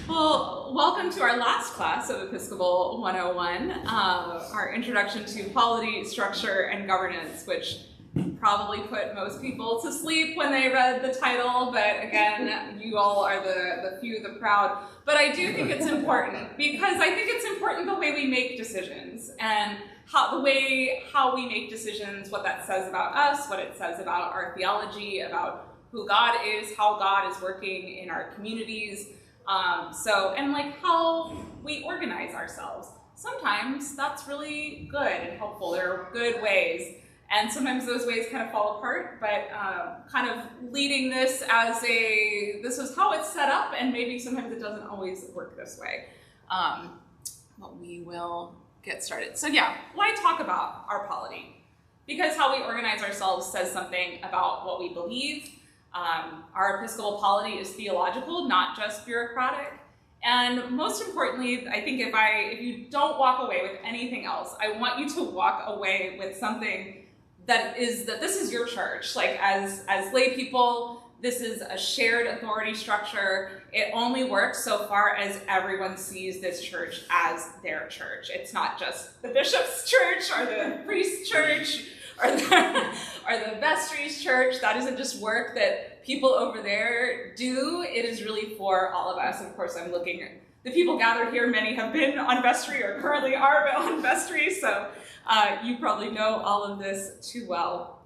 Well, welcome to our last class of Episcopal 101, our introduction to polity, structure, and governance, which probably put most people to sleep when they read the title, but again, you all are the few, the proud. But I do think it's important, because I think it's important the way we make decisions, and how we make decisions, what that says about us, what it says about our theology, about who God is, how God is working in our communities, and like how we organize ourselves. Sometimes that's really good and helpful. There are good ways. And sometimes those ways kind of fall apart, but kind of leading this as this is how it's set up, and maybe sometimes it doesn't always work this way. But we will get started. So yeah, why talk about our polity? Because how we organize ourselves says something about what we believe. Our Episcopal polity is theological, not just bureaucratic. And most importantly, I think if you don't walk away with anything else, I want you to walk away with something that this is your church. Like as lay people, this is a shared authority structure. It only works so far as everyone sees this church as their church. It's not just the bishop's church or the priest's church or the vestry's church. That isn't just work that people over there do. It is really for all of us. Of course, I'm looking at the people gathered here. Many have been on vestry or currently are on vestry, so you probably know all of this too well.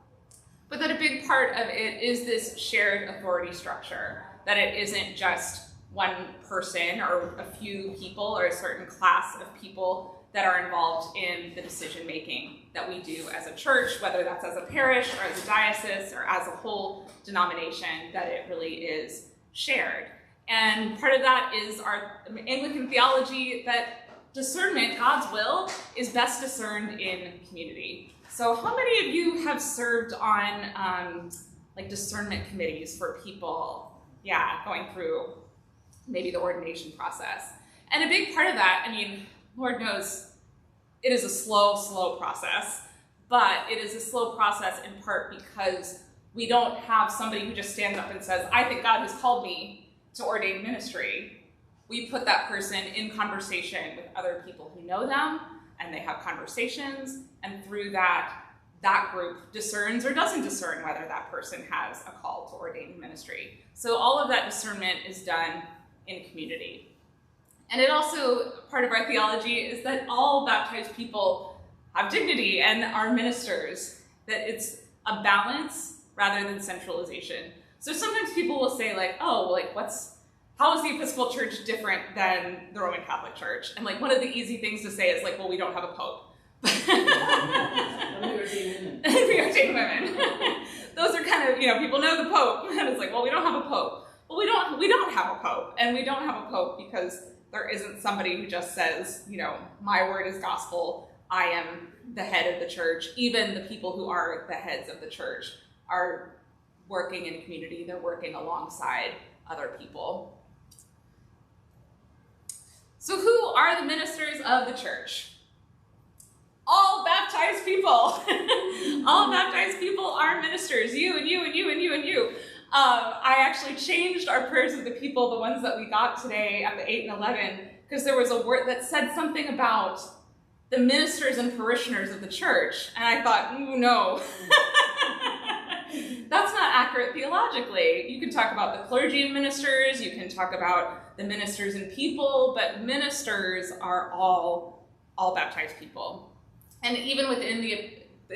But that a big part of it is this shared authority structure, that it isn't just one person or a few people or a certain class of people that are involved in the decision making that we do as a church, whether that's as a parish or as a diocese or as a whole denomination, that it really is shared. And part of that is our Anglican theology that discernment, God's will, is best discerned in community. So how many of you have served on like discernment committees for people, going through maybe the ordination process? And a big part of that, I mean, Lord knows it is a slow process, but it is a slow process in part because we don't have somebody who just stands up and says, I think God has called me to ordain ministry. We put that person in conversation with other people who know them, and they have conversations, and through that group discerns or doesn't discern whether that person has a call to ordain ministry. So all of that discernment is done in community. And it also, part of our theology is that all baptized people have dignity and are ministers, that it's a balance rather than centralization. So sometimes people will say like, oh, like how is the Episcopal Church different than the Roman Catholic Church? And like one of the easy things to say is like, well, we don't have a pope. We ordain women. Those are kind of, people know the Pope, and it's like, well, we don't have a pope. Well, we don't have a pope, and we don't have a pope because there isn't somebody who just says, my word is gospel, I am the head of the church. Even the people who are the heads of the church are working in community. They're working alongside other people. So who are the ministers of the church? All baptized people. All baptized people are ministers. You and you and you and you and you. I actually changed our prayers of the people, the ones that we got today at the 8 and 11, because there was a word that said something about the ministers and parishioners of the church. And I thought, no. That's not accurate theologically. You can talk about the clergy and ministers, you can talk about the ministers and people, but ministers are all baptized people. And even within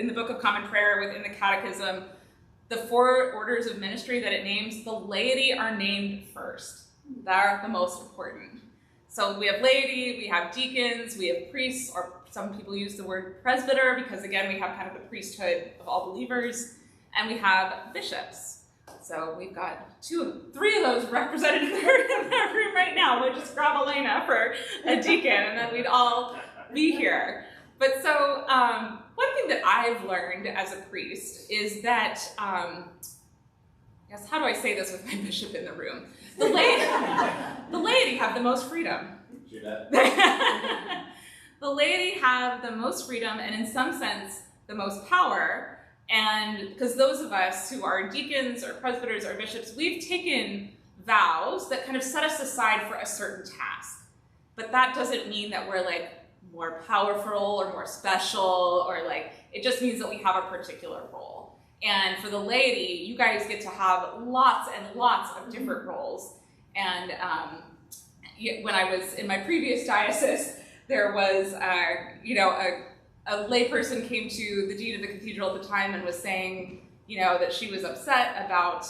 the Book of Common Prayer, within the Catechism, the 4 orders of ministry that it names, the laity are named first. They're the most important. So we have laity, we have deacons, we have priests, or some people use the word presbyter because, again, we have kind of the priesthood of all believers, and we have bishops. So we've got 3 of those represented in that room right now. We'll just grab Elena for a deacon, and then we'd all be here. But so one thing that I've learned as a priest is that, how do I say this with my bishop in the room? The laity have the most freedom. The laity have the most freedom and in some sense the most power. And because those of us who are deacons or presbyters or bishops, we've taken vows that kind of set us aside for a certain task. But that doesn't mean that we're like more powerful or more special, or like, it just means that we have a particular role. And for the laity, you guys get to have lots and lots of different roles. And when I was in my previous diocese, there was, a layperson came to the dean of the cathedral at the time and was saying, that she was upset about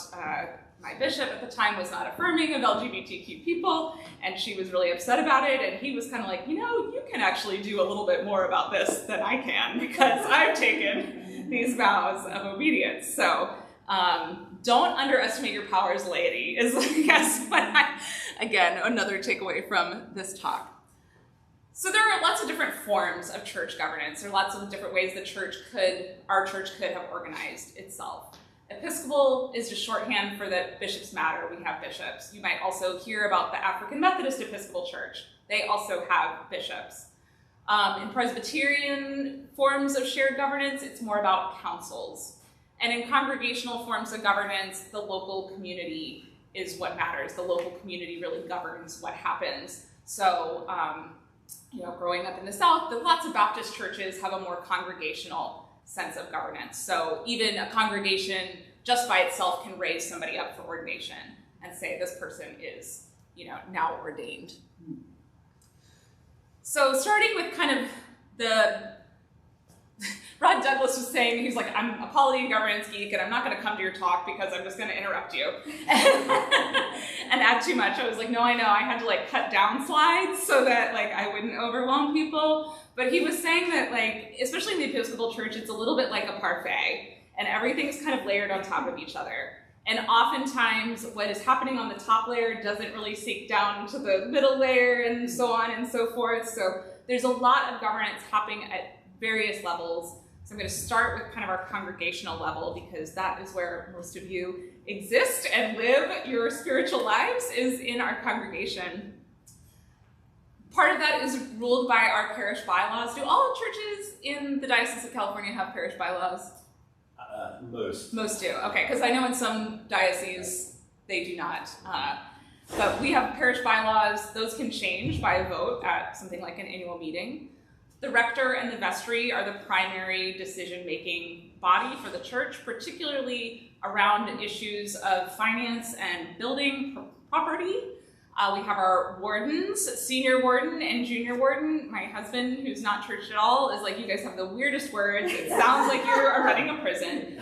my bishop at the time was not affirming of LGBTQ people, and she was really upset about it, and he was kind of like, you can actually do a little bit more about this than I can, because I've taken these vows of obedience. So don't underestimate your powers, laity, is I guess again, another takeaway from this talk. So there are lots of different forms of church governance. There are lots of different ways our church could have organized itself. Episcopal is just shorthand for that bishops matter. We have bishops. You might also hear about the African Methodist Episcopal Church. They also have bishops. In Presbyterian forms of shared governance, it's more about councils. And in congregational forms of governance, the local community is what matters. The local community really governs what happens. So, growing up in the South, lots of Baptist churches have a more congregational sense of governance. So even a congregation just by itself can raise somebody up for ordination and say this person is, now ordained. So starting with kind of Rod Douglas was saying, he's like, I'm a polity and governance geek, and I'm not going to come to your talk because I'm just going to interrupt you and add too much. I was like, no, I know. I had to cut down slides so that I wouldn't overwhelm people. But he was saying that especially in the Episcopal Church, it's a little bit like a parfait, and everything's kind of layered on top of each other. And oftentimes what is happening on the top layer doesn't really sink down to the middle layer and so on and so forth. So there's a lot of governance happening at various levels. So I'm going to start with kind of our congregational level, because that is where most of you exist and live your spiritual lives, is in our congregation. Part of that is ruled by our parish bylaws. Do all churches in the Diocese of California have parish bylaws? Most do. Okay, because I know in some dioceses they do not. But we have parish bylaws. Those can change by a vote at something like an annual meeting. The rector and the vestry are the primary decision-making body for the church, particularly around issues of finance and building property. We have our wardens, senior warden and junior warden. My husband, who's not church at all, is like, you guys have the weirdest words. It sounds like you're running a prison.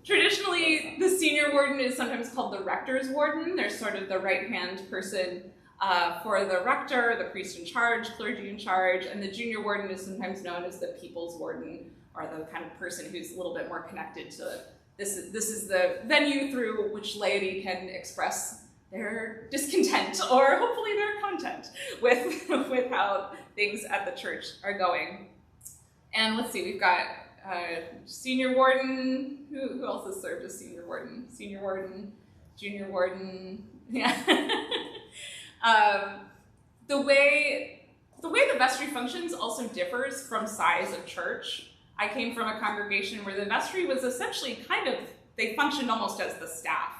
Traditionally, the senior warden is sometimes called the rector's warden. They're sort of the right-hand person for the rector, the priest in charge, clergy in charge, and the junior warden is sometimes known as the people's warden, or the kind of person who's a little bit more connected to this is the venue through which laity can express their discontent, or hopefully their content, with how things at the church are going. And let's see, we've got senior warden. Who else has served as senior warden? Senior warden, junior warden. Yeah. The way the vestry functions also differs from size of church. I came from a congregation where the vestry was essentially they functioned almost as the staff.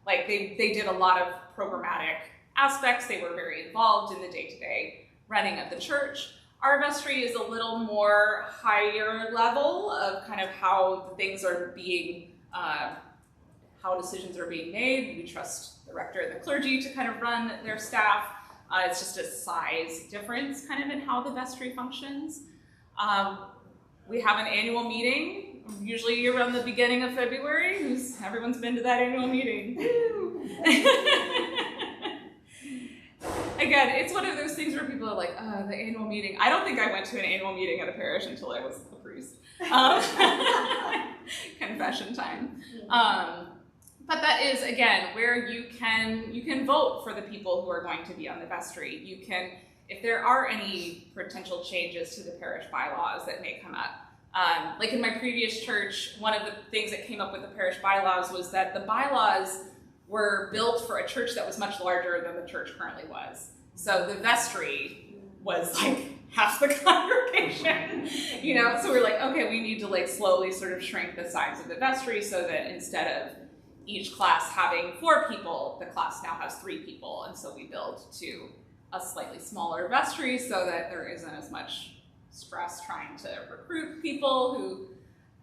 They did a lot of programmatic aspects. They were very involved in the day-to-day running of the church. Our vestry is a little more higher level of kind of how things are being, how decisions are being made. We trust the rector and the clergy to kind of run their staff. It's just a size difference kind of in how the vestry functions. We have an annual meeting, usually around the beginning of February. Everyone's been to that annual meeting. Again, it's one of those things where people are like, the annual meeting. I don't think I went to an annual meeting at a parish until I was a priest. Confession time. But that is, again, where you can vote for the people who are going to be on the vestry. You can, if there are any potential changes to the parish bylaws that may come up. Like in my previous church, one of the things that came up with the parish bylaws was that the bylaws were built for a church that was much larger than the church currently was. So the vestry was half the congregation, you know? So we're like, okay, we need to like slowly sort of shrink the size of the vestry so that instead of each class having 4 people, the class now has 3 people. And so we build to a slightly smaller vestry so that there isn't as much stress trying to recruit people who,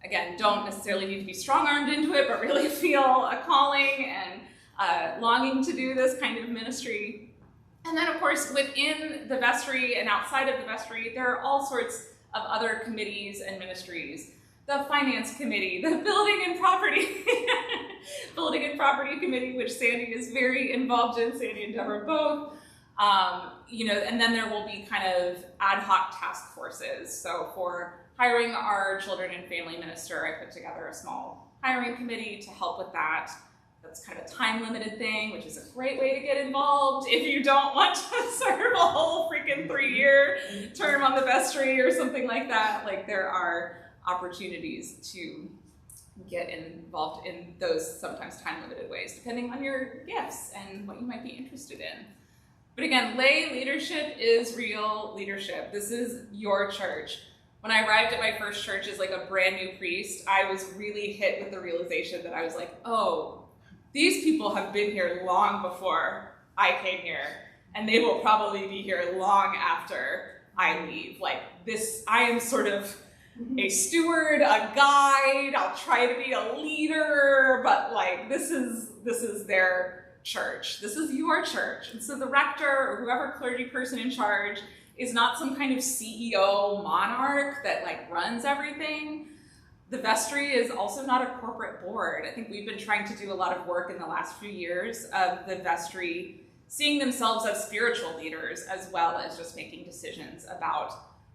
again, don't necessarily need to be strong-armed into it, but really feel a calling and longing to do this kind of ministry. And then, of course, within the vestry and outside of the vestry, there are all sorts of other committees and ministries. The finance committee, the building and property committee, which Sandy is very involved in, Sandy and Deborah both. You know, and then there will be kind of ad hoc task forces. So for hiring our children and family minister, I put together a small hiring committee to help with that. That's kind of a time-limited thing, which is a great way to get involved if you don't want to serve a whole freaking 3-year term on the vestry or something like that. Like, there are opportunities to get involved in those sometimes time-limited ways, depending on your gifts and what you might be interested in. But again, lay leadership is real leadership. This is your church. When I arrived at my first church as like a brand new priest, I was really hit with the realization that I was like, oh, these people have been here long before I came here, and they will probably be here long after I leave. Like this, I am sort of a steward, a guide, I'll try to be a leader, but like this is their church. This is your church. And so the rector or whoever clergy person in charge is not some kind of CEO monarch that like runs everything. The vestry is also not a corporate board. I think we've been trying to do a lot of work in the last few years of the vestry seeing themselves as spiritual leaders as well as just making decisions about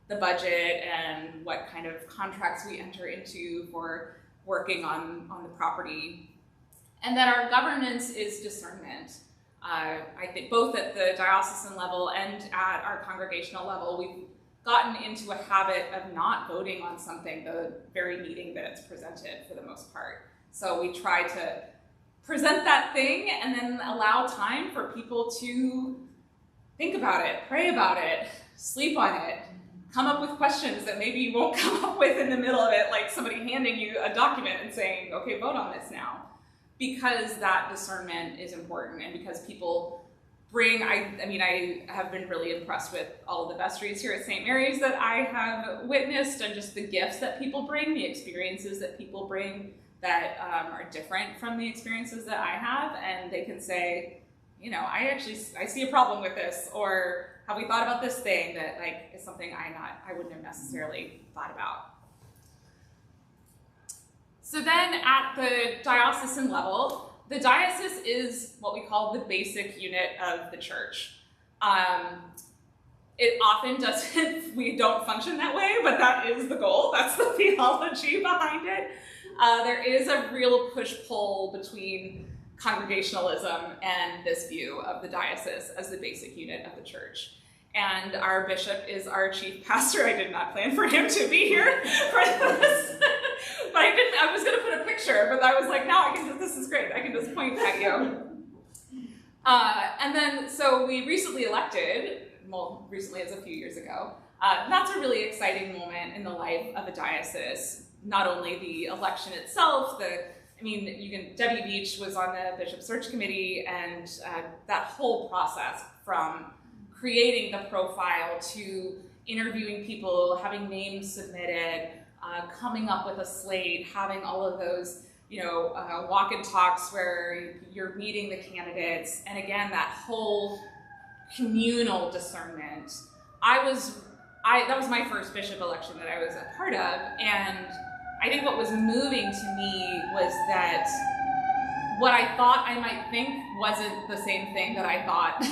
the budget and what kind of contracts we enter into for working on the property. And that our governance is discernment. I think both at the diocesan level and at our congregational level, we've gotten into a habit of not voting on something the very meeting that it's presented for the most part. So we try to present that thing and then allow time for people to think about it, pray about it, sleep on it, come up with questions that maybe you won't come up with in the middle of it, like somebody handing you a document and saying, okay, vote on this now. Because that discernment is important and because people bring, I mean, I have been really impressed with all of the vestries here at St. Mary's that I have witnessed and just the gifts that people bring, the experiences that people bring that are different from the experiences that I have, and they can say, you know, I see a problem with this, or have we thought about this thing that like is something I wouldn't have necessarily thought about. So then at the diocesan level, the diocese is what we call the basic unit of the church. It often doesn't, we don't function that way, but that is the goal. That's the theology behind it. There is a real push-pull between congregationalism and this view of the diocese as the basic unit of the church. And our bishop is our chief pastor. I did not plan for him to be here for this. But I was going to put a picture, but I was like, no, this is great. I can just point at you. And then, so we recently elected, well, recently as a few years ago. That's a really exciting moment in the life of a diocese. Not only the election itself, Debbie Beach was on the Bishop Search Committee, and that whole process from creating the profile to interviewing people, having names submitted, coming up with a slate, having all of those, walk and talks where you're meeting the candidates, and again, that whole communal discernment. That was my first bishop election that I was a part of, and I think what was moving to me was that what I thought I might think wasn't the same thing that I thought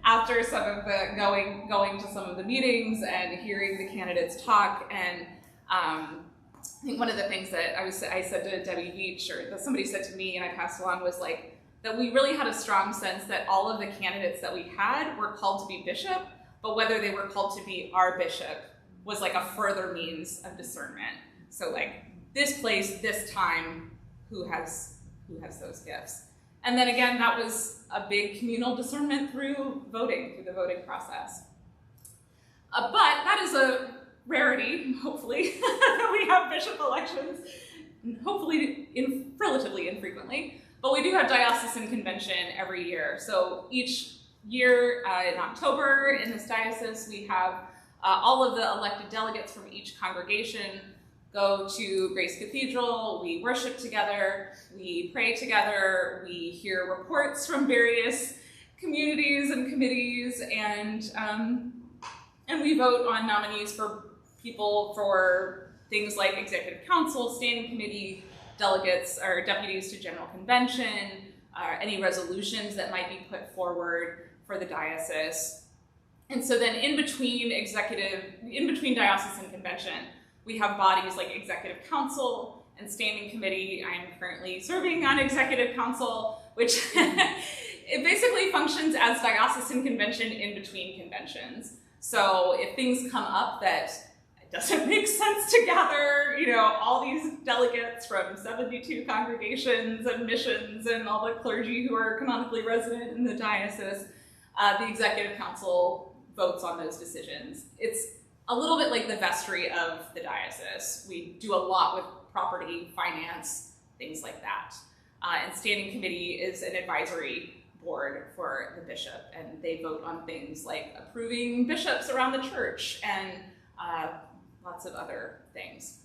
after some of the going to some of the meetings and hearing the candidates talk. And I think one of the things that I said to Debbie Beach, or that somebody said to me and I passed along, was like that we really had a strong sense that all of the candidates that we had were called to be bishop, but whether they were called to be our bishop was like a further means of discernment. So like this place, this time, who has those gifts? And then again, that was a big communal discernment through the voting process. But that is a rarity, hopefully, that we have bishop elections, hopefully relatively infrequently. But we do have diocesan convention every year. So each year in October in this diocese, we have all of the elected delegates from each congregation go to Grace Cathedral, we worship together, we pray together, we hear reports from various communities and committees, and we vote on nominees for people for things like executive council, standing committee, delegates or deputies to general convention, any resolutions that might be put forward for the diocese. And so then in between diocesan convention, we have bodies like executive council and standing committee. I'm currently serving on executive council, which it basically functions as diocesan convention in between conventions. So if things come up that it doesn't make sense to gather, all these delegates from 72 congregations and missions and all the clergy who are canonically resident in the diocese, the executive council votes on those decisions. It's a little bit like the vestry of the diocese. We do a lot with property, finance, things like that. And standing committee is an advisory board for the bishop, and they vote on things like approving bishops around the church and lots of other things.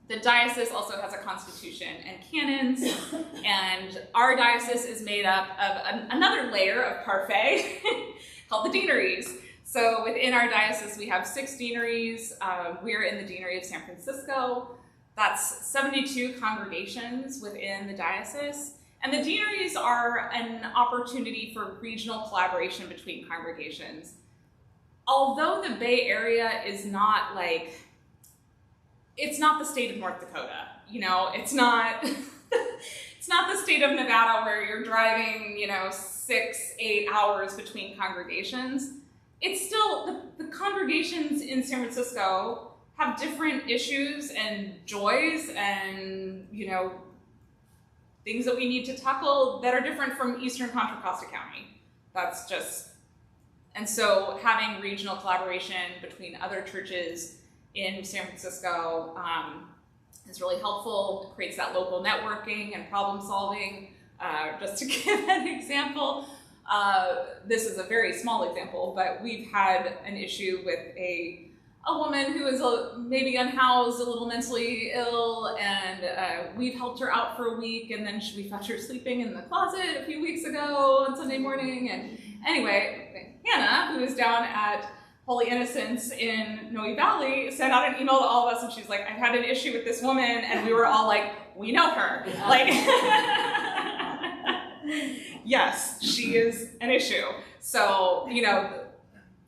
The diocese also has a constitution and canons, and our diocese is made up of another layer of parfait called the deaneries. So within our diocese, we have 6 deaneries. We're in the deanery of San Francisco. That's 72 congregations within the diocese. And the deaneries are an opportunity for regional collaboration between congregations. Although the Bay Area is not it's not the state of North Dakota, it's not, it's not the state of Nevada where you're driving, 6-8 hours between congregations. It's still, the congregations in San Francisco have different issues and joys and, things that we need to tackle that are different from Eastern Contra Costa County. That's just, and so having regional collaboration between other churches in San Francisco is really helpful. It creates that local networking and problem solving. Just to give an example, this is a very small example, but we've had an issue with a woman who is maybe unhoused, a little mentally ill, and we've helped her out for a week, and then we found her sleeping in the closet a few weeks ago on Sunday morning. And anyway, Hannah, who is down at Holy Innocents in Noe Valley, sent out an email to all of us, and she's like, I've had an issue with this woman, and we were all like, we know her. Yes, she is an issue. So,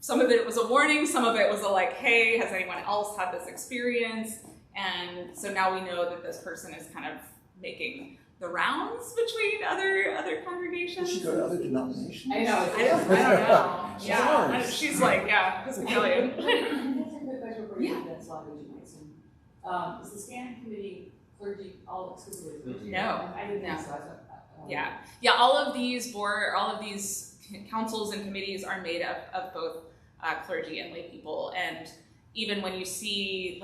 some of it was a warning, some of it was hey, has anyone else had this experience? And so now we know that this person is kind of making the rounds between other congregations. Does she go to other denominations? I know. I don't know. Yeah, she's Episcopalian. That's a good question for you. That's is the standing committee clergy all exclusively? No. I didn't know. So Yeah. All of these councils and committees are made up of both clergy and lay people, and even when you see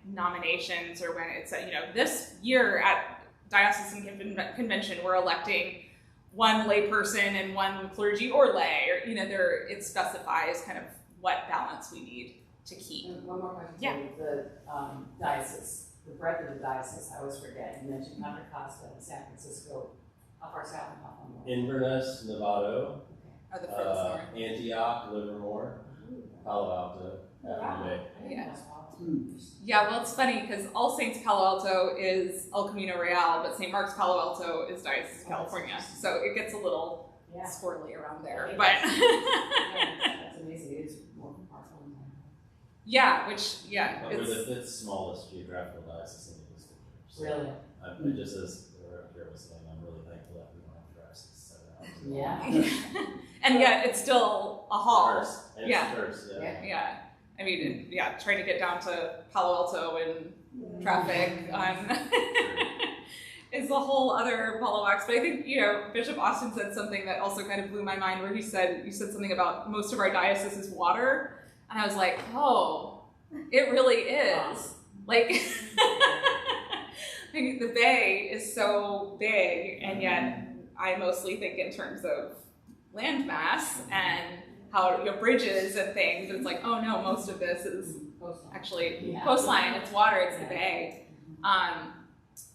nominations or when it's this year at diocesan convention we're electing one lay person and one clergy or lay, or it specifies kind of what balance we need to keep. And one more question. Yeah. The diocese, the breadth of the diocese, I always forget. You mentioned Contra Costa and San Francisco. How far south and how far north? Inverness, Novato, Are the furthest north. Antioch, Livermore, Palo Alto, Afton Bay. Yeah. Yeah, well, it's funny because All Saints Palo Alto is El Camino Real, but St. Mark's Palo Alto is Diocese of California. So it gets a little squirrely around there. But that's amazing. It is more powerful. Yeah, But we're the 5th smallest geographical diocese in the Episcopal Church. So Really? just as the Reverend was saying, I'm really thankful that we don't have to drive 6-7 hours. Yeah. And yet it's still a haul. And it's diverse, Yeah. I mean, trying to get down to Palo Alto in traffic is a whole other ball of wax. But I think, Bishop Austin said something that also kind of blew my mind, where you said something about most of our diocese is water. And I was like, oh, it really is. Like, the Bay is so big, and yet I mostly think in terms of landmass and how, bridges and things. It's like, oh no, most of this is actually coastline. It's water. It's the Bay.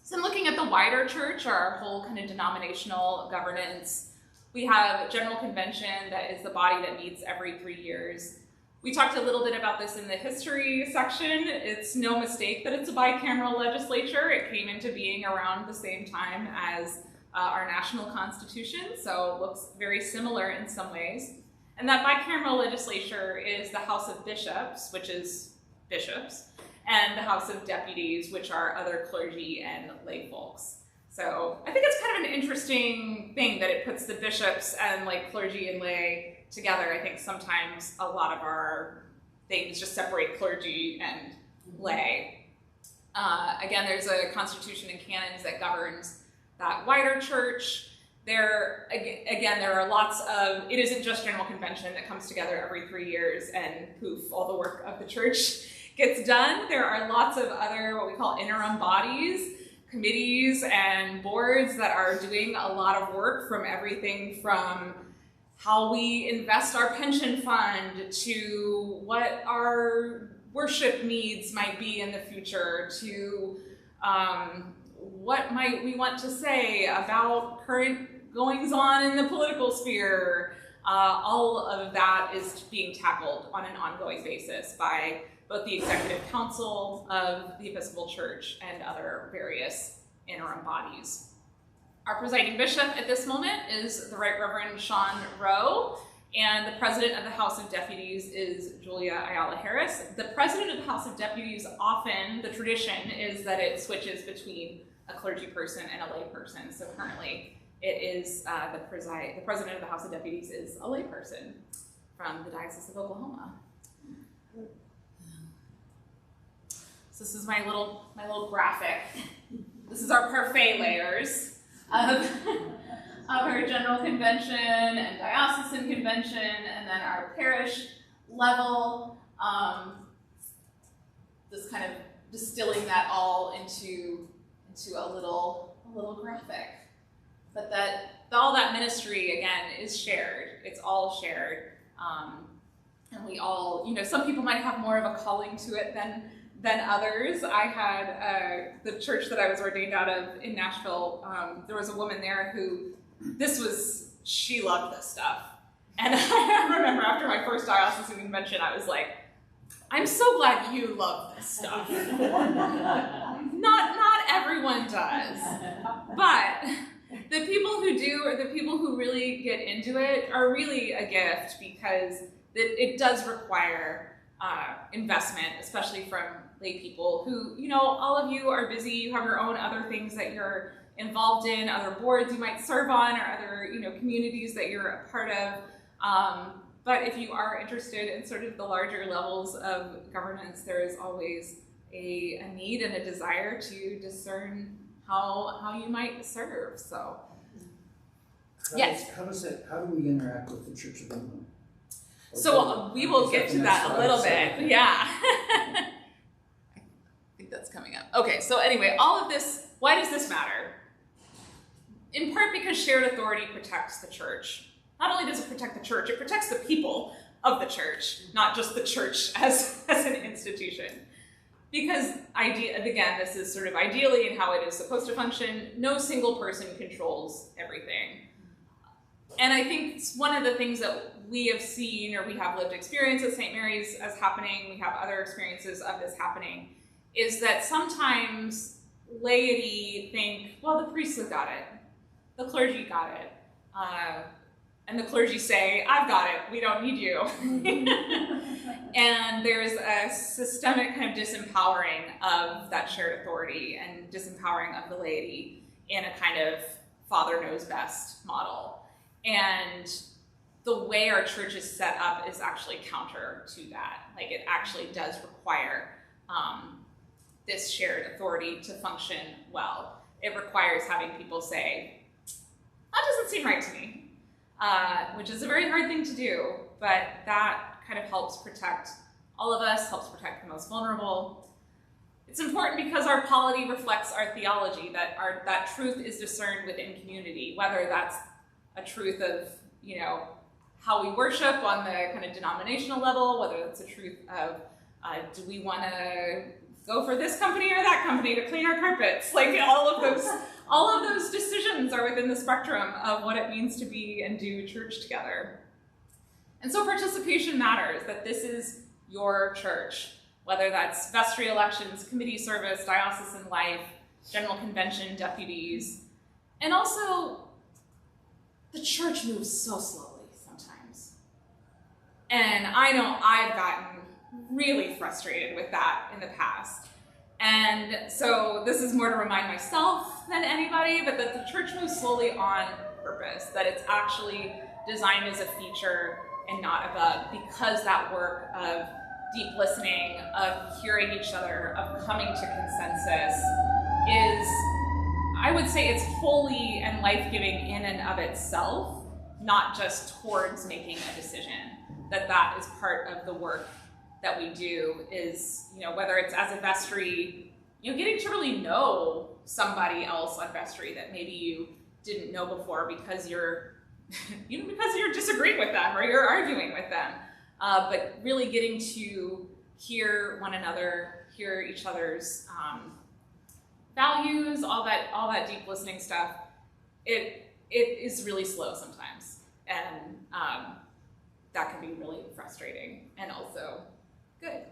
So I'm looking at the wider church, our whole kind of denominational governance. We have General Convention, that is the body that meets every 3 years. We talked a little bit about this in the history section. It's no mistake that it's a bicameral legislature. It came into being around the same time as our national constitution, so it looks very similar in some ways. And that bicameral legislature is the House of Bishops, which is bishops, and the House of Deputies, which are other clergy and lay folks. So I think it's kind of an interesting thing that it puts the bishops and like clergy and lay together. I think sometimes a lot of our things just separate clergy and lay. Again, there's a constitution and canons that governs that wider church. There are lots of, it isn't just General Convention that comes together every 3 years and poof, all the work of the church gets done. There are lots of other, what we call interim bodies, committees and boards that are doing a lot of work, from everything from how we invest our pension fund to what our worship needs might be in the future to what might we want to say about current goings on in the political sphere. All of that is being tackled on an ongoing basis by both the Executive Council of the Episcopal Church and other various interim bodies. Our presiding bishop at this moment is the Right Reverend Sean Rowe, and the president of the House of Deputies is Julia Ayala Harris. The president of the House of Deputies, often the tradition is that it switches between a clergy person and a lay person. So currently it is the president of the House of Deputies is a lay person from the Diocese of Oklahoma. So this is my little graphic. This is our parfait layers of our General Convention and Diocesan Convention, and then our parish level. Just kind of distilling that all into a little graphic. But all that ministry, again, is shared. It's all shared. And we all, some people might have more of a calling to it than others. I had the church that I was ordained out of in Nashville, there was a woman there who, she loved this stuff. And I remember after my first diocesan convention, I was like, I'm so glad you love this stuff. Not everyone does, but the people who do, or the people who really get into it, are really a gift, because it does require investment, especially from lay people who, all of you are busy, you have your own other things that you're involved in, other boards you might serve on, or other, communities that you're a part of. But if you are interested in sort of the larger levels of governance, there is always a need and a desire to discern how you might serve. So, yes. How do we interact with the Church of England? So we will get to that a little bit. Yeah. I think that's coming up. Okay, so anyway, all of this, why does this matter? In part because shared authority protects the church. Not only does it protect the church, it protects the people of the church, not just the church as an institution. Because, again, this is sort of ideally and how it is supposed to function, no single person controls everything. And I think one of the things that we have seen, or we have lived experience at St. Mary's as happening, we have other experiences of this happening, is that sometimes laity think, well, the priests have got it, the clergy got it, and the clergy say, I've got it, we don't need you. And there's a systemic kind of disempowering of that shared authority and disempowering of the laity in a kind of father knows best model. And the way our church is set up is actually counter to that. Like, it actually does require this shared authority to function well. It requires having people say, that doesn't seem right to me, which is a very hard thing to do, but that kind of helps protect all of us, helps protect the most vulnerable. It's important because our polity reflects our theology, that truth is discerned within community, whether that's a truth of, how we worship on the kind of denominational level, whether that's a truth of, do we want to go for this company or that company to clean our carpets? Like all of those decisions are within the spectrum of what it means to be and do church together. And so participation matters, that this is your church, whether that's vestry elections, committee service, diocesan life, general convention, deputies. And also, the church moves so slowly sometimes. And I know I've gotten really frustrated with that in the past. And so this is more to remind myself than anybody, but that the church moves slowly on purpose, that it's actually designed as a feature and not a bug, because that work of deep listening, of hearing each other, of coming to consensus is, I would say it's holy and life-giving in and of itself, not just towards making a decision. That is part of the work that we do is, whether it's as a vestry, getting to really know somebody else on vestry that maybe you didn't know before because you're disagreeing with them or you're arguing with them. But really getting to hear one another, hear each other's values, all that deep listening stuff, it is really slow sometimes. And that can be really frustrating and also good.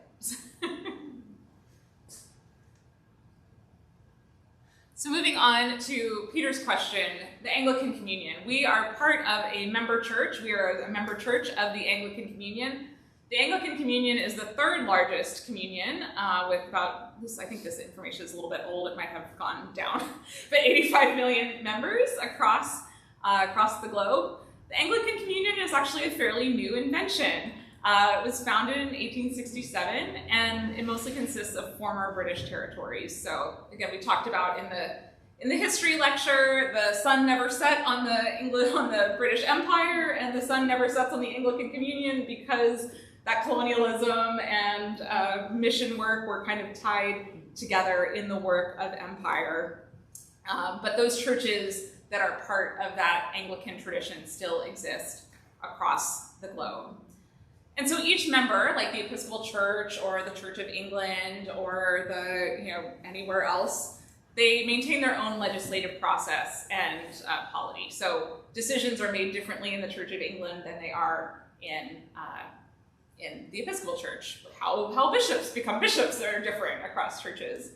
So moving on to Peter's question, the Anglican Communion. We are part of a member church. We are a member church of the Anglican Communion. The Anglican Communion is the third largest communion with about, I think this information is a little bit old, it might have gone down, but 85 million members across the globe. The Anglican Communion is actually a fairly new invention. It was founded in 1867, and it mostly consists of former British territories. So again, we talked about in the history lecture, the sun never set on the British Empire, and the sun never sets on the Anglican Communion because that colonialism and mission work were kind of tied together in the work of empire. But those churches that are part of that Anglican tradition still exist across the globe. And so each member, like the Episcopal Church or the Church of England or anywhere else, they maintain their own legislative process and polity. So decisions are made differently in the Church of England than they are in the Episcopal Church. How bishops become bishops are different across churches.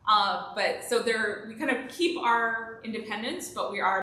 But so we kind of keep our independence, but we are